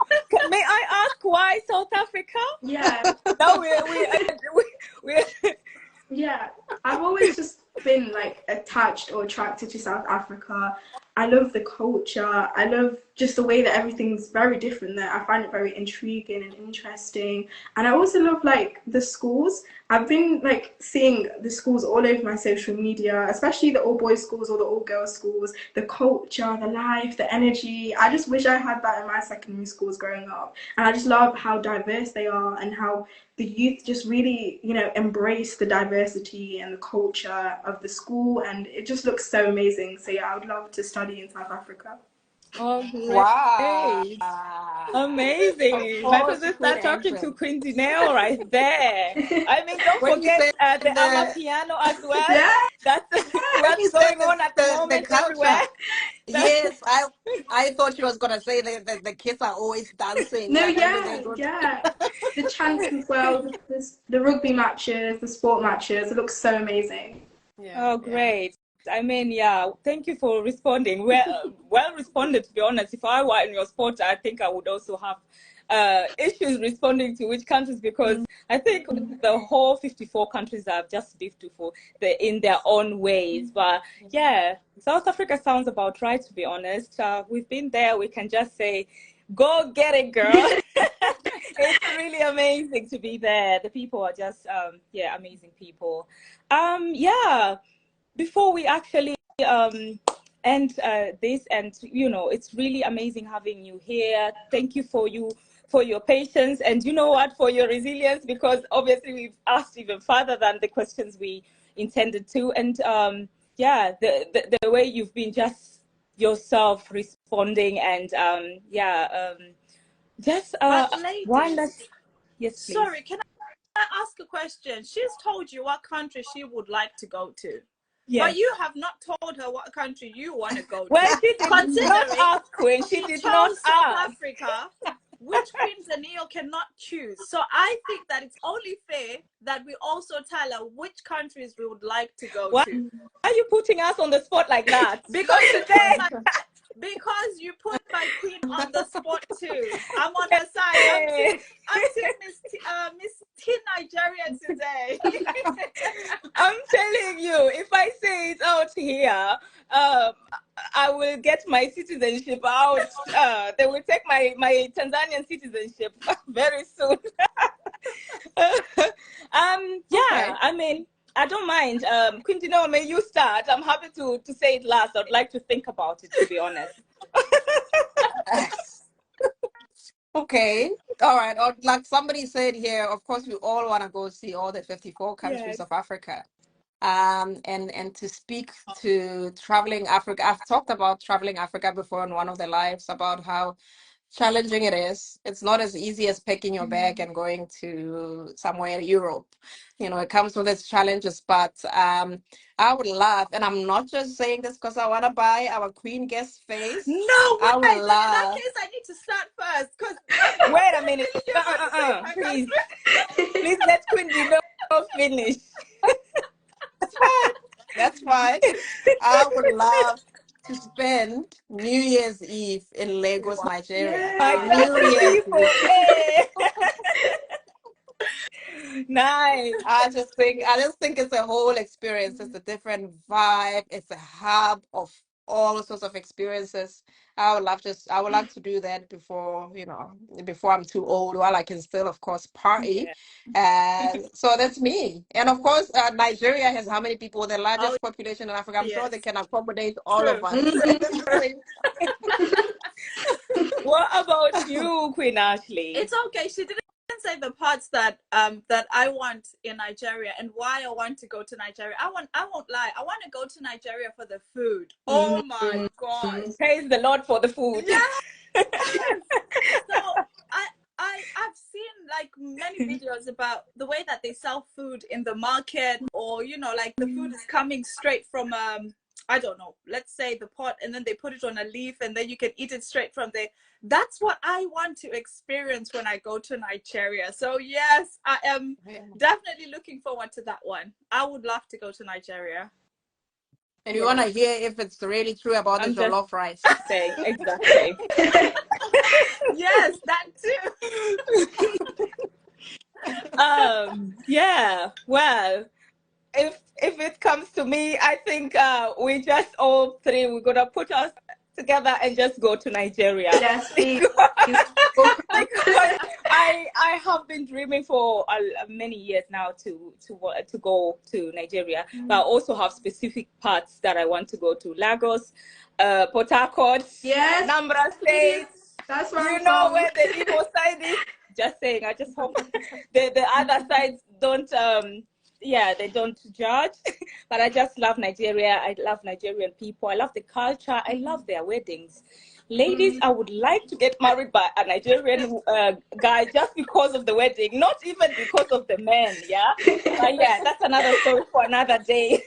may I ask why South Africa? Yeah. No, we Yeah, I've always just been like attached or attracted to South Africa. I love the culture. I love just the way that everything's very different there. I find it very intriguing and interesting. And I also love like the schools. I've been like seeing the schools all over my social media, especially the all boys schools or the all girls schools, the culture, the life, the energy. I just wish I had that in my secondary schools growing up. And I just love how diverse they are and how the youth just really, you know, embrace the diversity and the culture of the school, and it just looks so amazing. So yeah, I would love to study in South Africa. Oh, great. Wow. Amazing. Might as well start talking to Queen Dineo right there. I mean, don't When you forget said the Amapiano as well. Yeah. That's When what's you going said on at the moment culture, everywhere. yes, I thought she was gonna say that the kids are always dancing. No, like, yeah. The chants as well, the rugby matches, the sport matches. It looks so amazing. Yeah, Oh, great. I mean, yeah, thank you for responding. Well responded, to be honest. If I were in your spot, I think I would also have issues responding to which countries, because I think the whole 54 countries are just beautiful in their own ways. But yeah, South Africa sounds about right, to be honest. We've been there. We can just say, go get it, girl. It's really amazing to be there. The people are just, amazing people. Yeah. Before we actually end this, and you know, it's really amazing having you here. Thank you for your patience, and you know what, for your resilience, because obviously we've asked even further than the questions we intended to, and the way you've been just yourself responding, and one last. Yes, please. Sorry, can I ask a question? She's told you what country she would like to go to. Yes. But you have not told her what country you want to go to. Well, she did not ask, Queen. She did not ask. South Africa, which Queen Zanio cannot choose. So I think that it's only fair that we also tell her which countries we would like to go to. Why are you putting us on the spot like that? Because today, because you put my queen on the spot too. I'm on her side. I'm team Miss Teen Nigeria today. I'm telling you, if I say it out here, I will get my citizenship out. They will take my Tanzanian citizenship very soon. I mean, I don't mind. Queen Dineo, may you start? I'm happy to say it last. I'd like to think about it, to be honest. Okay. All right. Or like somebody said here, of course, we all want to go see all the 54 countries of Africa. And to speak to traveling Africa. I've talked about traveling Africa before in one of the lives, about how challenging it is. It's not as easy as packing your bag and going to somewhere in Europe. You know, it comes with its challenges, but I would love, and I'm not just saying this because I want to buy our Queen Guest face. No I way. would Then in that love. case, I need to start first because Wait a minute. you're about to say my Please, husband. please let Queen know finish. That's fine. That's fine. I would love to spend New Year's Eve in Lagos, Nigeria. I Yeah. got New the Year's people. Eve. Hey. Nice. I just think it's a whole experience. It's a different vibe. It's a hub of all sorts of experiences. I would love to do that before, before I'm too old, while I can still, of course, party. Yeah. And so that's me. And of course, Nigeria has how many people? The Oh largest population in Africa. I'm sure they yes, can accommodate all of true. us at the same What about you, Queen Ashley? It's okay. She didn't say the parts that that I want in Nigeria and why I want to go to Nigeria. I won't lie. I want to go to Nigeria for the food. Oh my God. Praise the Lord for the food. Yes. So I've seen like many videos about the way that they sell food in the market, or like the food is coming straight from I don't know, let's say the pot, and then they put it on a leaf and then you can eat it straight from there. That's what I want to experience when I go to Nigeria. So yes, I am definitely looking forward to that one. I would love to go to Nigeria. And you want to hear if it's really true about the I'm just jollof rice. saying, exactly. Yes, that too. Yeah, well, if it comes to me, I think we just all three, we're gonna put us together and just go to Nigeria. Yes, please. Because I have been dreaming for many years now to go to Nigeria, but I also have specific parts that I want to go to: Lagos, Port Harcourt, Yes, Nambra State. that's where You I'm know from. where the Igbo side is. Just saying. I just hope the other sides don't. Yeah, they don't judge. But I just love Nigeria. I love Nigerian people. I love the culture. I love their weddings. Ladies, I would like to get married by a Nigerian guy just because of the wedding, not even because of the men. Yeah, but yeah, that's another story for another day.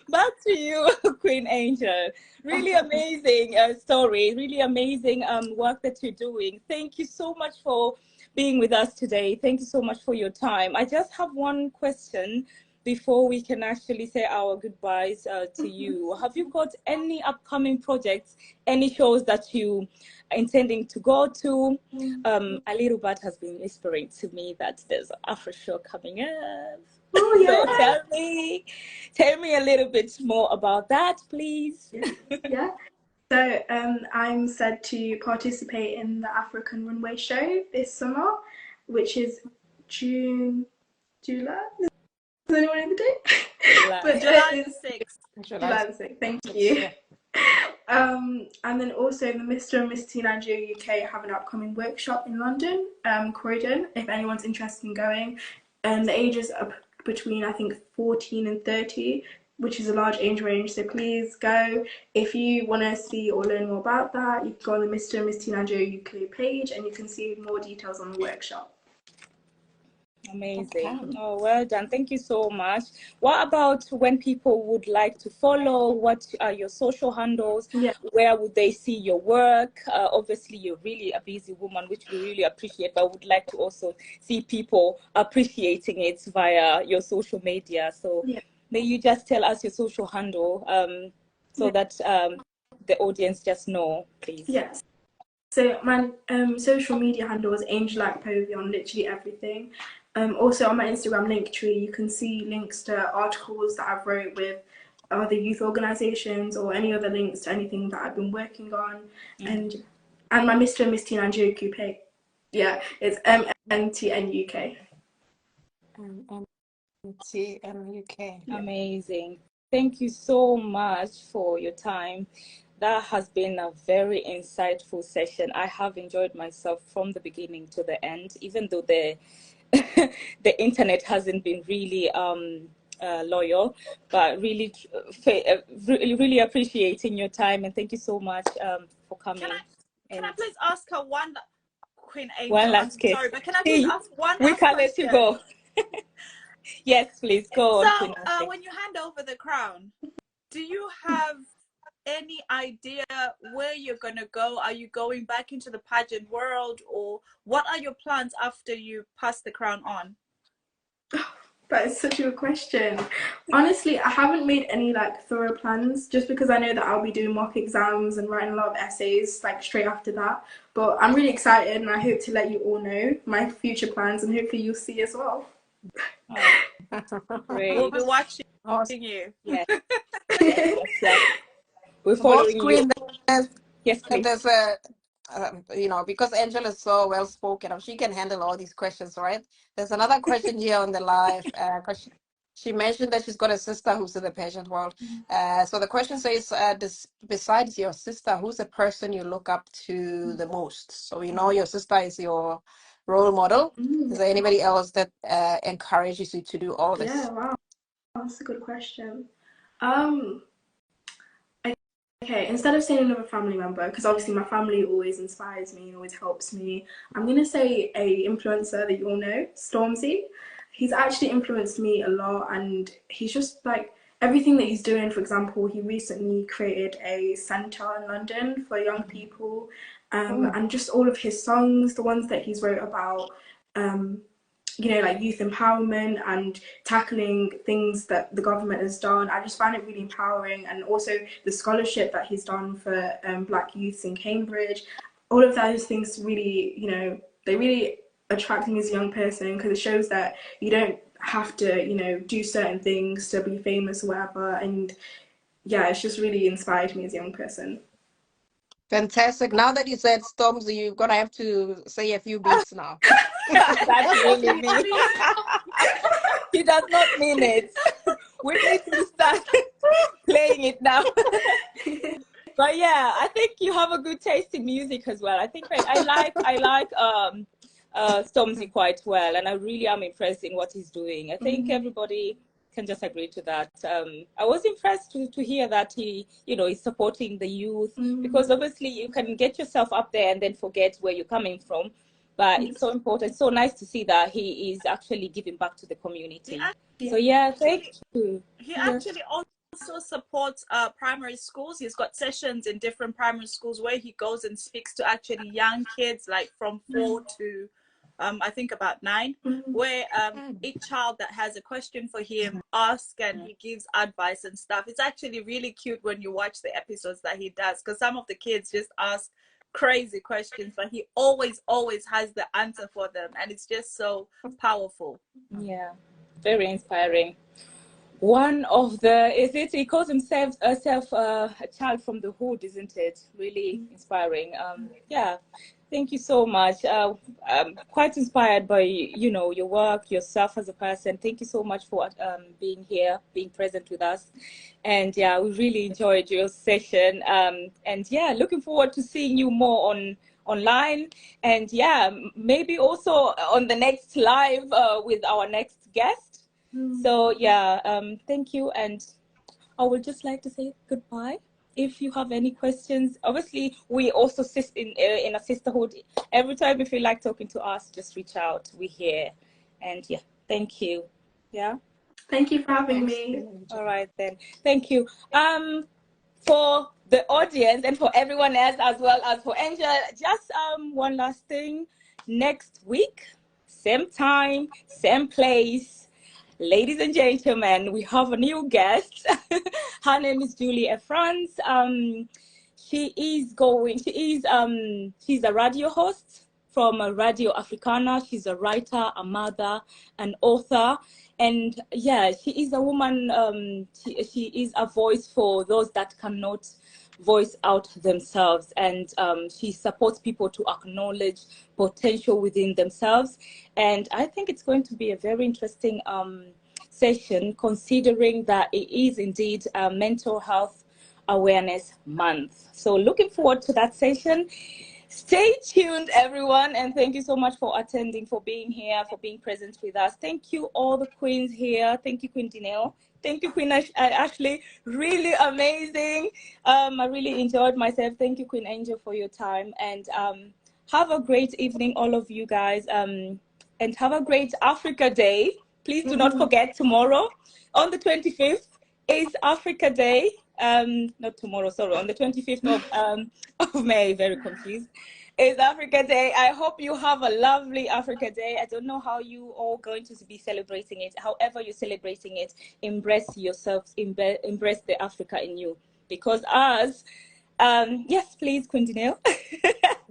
Back to you, Queen Angel. Really amazing story. Really amazing work that you're doing. Thank you so much for being with us today. Thank you so much for your time. I just have one question before we can actually say our goodbyes to you. Have you got any upcoming projects, any shows that you are intending to go to? A little bit has been whispering to me that there's an Afro show coming up. Oh, yeah. So tell me a little bit more about that, please. Yeah. So I'm said to participate in the African Runway Show this summer, which is July. Does anyone know the date? But July the 6th. July the 6th. Thank you. And then also the Mr. and Miss Teen Nigeria UK have an upcoming workshop in London, Croydon, if anyone's interested in going. The ages are between, I think, 14 and 30, which is a large age range, so please go. If you want to see or learn more about that, you can go on the Mr. and Miss Teen Nigeria UK page and you can see more details on the workshop. Amazing. Okay. Oh, well done. Thank you so much. What about when people would like to follow? What are your social handles? Yeah. Where would they see your work? Obviously, you're really a busy woman, which we really appreciate, but would like to also see people appreciating it via your social media. So may you just tell us your social handle so that the audience just know, please. Yes. So my social media handle is Angel Akpovi on literally everything. Also on my Instagram link tree, you can see links to articles that I've wrote with other youth organisations or any other links to anything that I've been working on. And my Mr. and Miss Teen Nigeria UK. Yeah, it's MNTN UK. MNTN UK. Amazing. Thank you so much for your time. That has been a very insightful session. I have enjoyed myself from the beginning to the end, even though the the internet hasn't been really loyal, but really appreciating your time, and thank you so much for coming. can I please ask her one, Queen Angel? One I'm last kiss. sorry, but can I please ask one We last can question? let you go. Yes, please go on. Queen So, Ashley. when you hand over the crown, do you have any idea where you're going to go? Are you going back into the pageant world, or what are your plans after you pass the crown on? That is such a good question. Honestly, I haven't made any like thorough plans, just because I know that I'll be doing mock exams and writing a lot of essays like straight after that. But I'm really excited, and I hope to let you all know my future plans, and hopefully you'll see as well. Oh, great. We'll be watching Awesome. you. Yes. Yes, yes. We're Boss following you. Queen, Yes, please. there's a, because Angel is so well spoken, she can handle all these questions, right? There's another question here on the live, because she mentioned that she's got a sister who's in the pageant world. So the question says, besides your sister, who's the person you look up to the most? So you know your sister is your role model. Is there anybody else that encourages you to do all this? Yeah, wow, that's a good question. Okay, instead of saying another family member, because obviously my family always inspires me and always helps me, I'm going to say a influencer that you all know, Stormzy. He's actually influenced me a lot, and he's just like, everything that he's doing. For example, he recently created a centre in London for young people, and just all of his songs, the ones that he's wrote about, like youth empowerment and tackling things that the government has done. I just find it really empowering, and also the scholarship that he's done for Black youths in Cambridge. All of those things really, they really attract me as a young person, because it shows that you don't have to, do certain things to be famous or whatever. And yeah, it's just really inspired me as a young person. Fantastic. Now that you said Stormzy, you're gonna have to say a few beats now. That's really me. He does not mean it. We need to start playing it now. But yeah, I think you have a good taste in music as well. I think I like Stormzy quite well, and I really am impressed in what he's doing. I think everybody can just agree to that. I was impressed to hear that he, is supporting the youth, because obviously you can get yourself up there and then forget where you're coming from. But it's so important. It's so nice to see that he is actually giving back to the community. So yeah, thank you. He actually also supports primary schools. He's got sessions in different primary schools where he goes and speaks to actually young kids, like from 4 to I think about 9, where each child that has a question for him asks, and he gives advice and stuff. It's actually really cute when you watch the episodes that he does, because some of the kids just ask crazy questions, but he always has the answer for them, and it's just so powerful. Yeah, very inspiring. One of the, he calls himself a child from the hood, isn't it? Really inspiring. Yeah, thank you so much. I'm quite inspired by, your work, yourself as a person. Thank you so much for being here, being present with us. And yeah, we really enjoyed your session. And yeah, looking forward to seeing you more online. And yeah, maybe also on the next live with our next guest. So yeah, thank you, and I would just like to say goodbye. If you have any questions, obviously we also in a sisterhood. Every time if you like talking to us, just reach out. We're here, and yeah, thank you. Yeah. Thank you for having me. All right then. Thank you. For the audience and for everyone else, as well as for Angel, just one last thing. Next week, same time, same place. Ladies and gentlemen, we have a new guest. Her name is Julie France. She's a radio host from Radio Africana. She's a writer, a mother, an author. And yeah, she is a woman, she is a voice for those that cannot voice out themselves. And she supports people to acknowledge potential within themselves. And I think it's going to be a very interesting session, considering that it is indeed a Mental Health Awareness Month. So looking forward to that session. Stay tuned, everyone, and thank you so much for attending, for being here, for being present with us. Thank you, all the queens here. Thank you, Queen Dineo. Thank you, Queen Ashley. Really amazing. I really enjoyed myself. Thank you, Queen Angel, for your time. And have a great evening, all of you guys. And have a great Africa Day. Please do not forget, tomorrow on the 25th is Africa Day. Not tomorrow, sorry, on the 25th of May, very confused. It's Africa Day. I hope you have a lovely Africa Day. I don't know how you all going to be celebrating it. However you're celebrating it, embrace yourselves, embrace the Africa in you. Because us, yes, please, continue.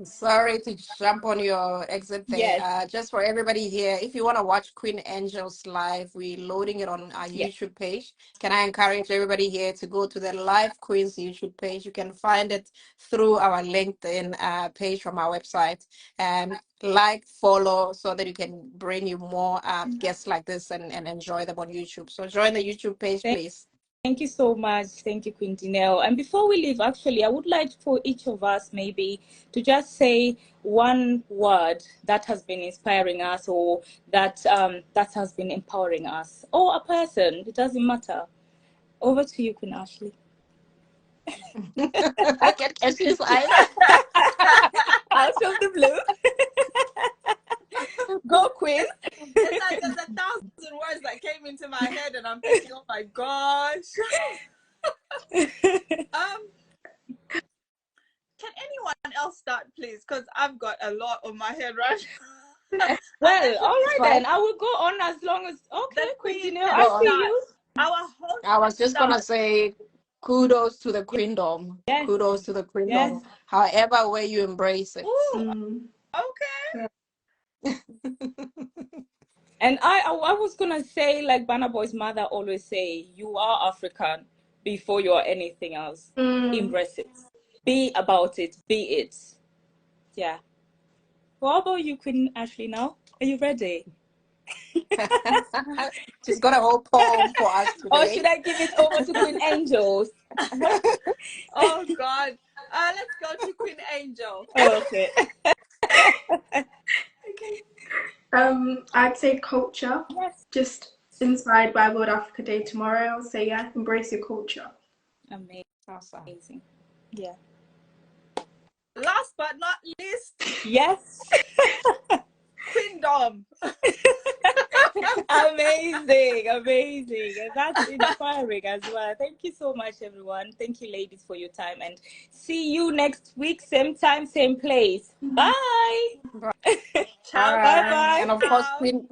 Sorry to jump on your exit there. Yes. Just for everybody here, if you want to watch Queen Angel's live, we're loading it on our Yes. YouTube page. Can I encourage everybody here to go to the Live Queens YouTube page? You can find it through our LinkedIn page from our website. And like, follow, so that you can bring you more guests like this and enjoy them on YouTube. So join the YouTube page, please. Thank you so much. Thank you, Queen Dineo. And before we leave, actually, I would like for each of us maybe to just say one word that has been inspiring us, or that that has been empowering us, or a person. It doesn't matter. Over to you, Queen Ashley. I get Ashley's eyes. Out of the blue. Go, Queen. It's like there's 1,000 words that came into my head, and I'm thinking, oh my gosh. Can anyone else start, please? Because I've got a lot on my head right now. Well, all right then. I will go on as long as The Queen queen Dineo. can I see start. you. Our host I was can just gonna start. say kudos to the queendom. Yes. Kudos to the queendom. Yes. However way you embrace it. Ooh, okay. And I was gonna say, like Burna Boy's mother always say, you are African before you are anything else. Embrace it. Be about it. Be it. Yeah. What about you, Queen Ashley? Now, are you ready? She's got a whole poem for us today. Or should I give it over to Queen Angels? Oh God. Let's go to Queen Angel. Okay. I'd say culture. Yes. Just inspired by World Africa Day tomorrow. I'll say, yeah, embrace your culture. Amazing. Awesome. Yeah. Last but not least, Yes. Queendom. Amazing. And that's inspiring as well. Thank you so much, everyone. Thank you, ladies, for your time. And see you next week, same time, same place. Bye. Ciao. Bye-bye. And of course, Queen,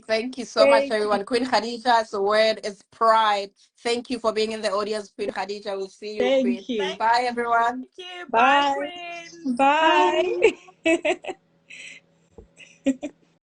thank you so much, everyone. Queen Khadijah's word is pride. Thank you for being in the audience, Queen Khadijah. We'll see you, Queen. Thank you. Bye, everyone. Thank you. Bye. Bye, Queen. Bye.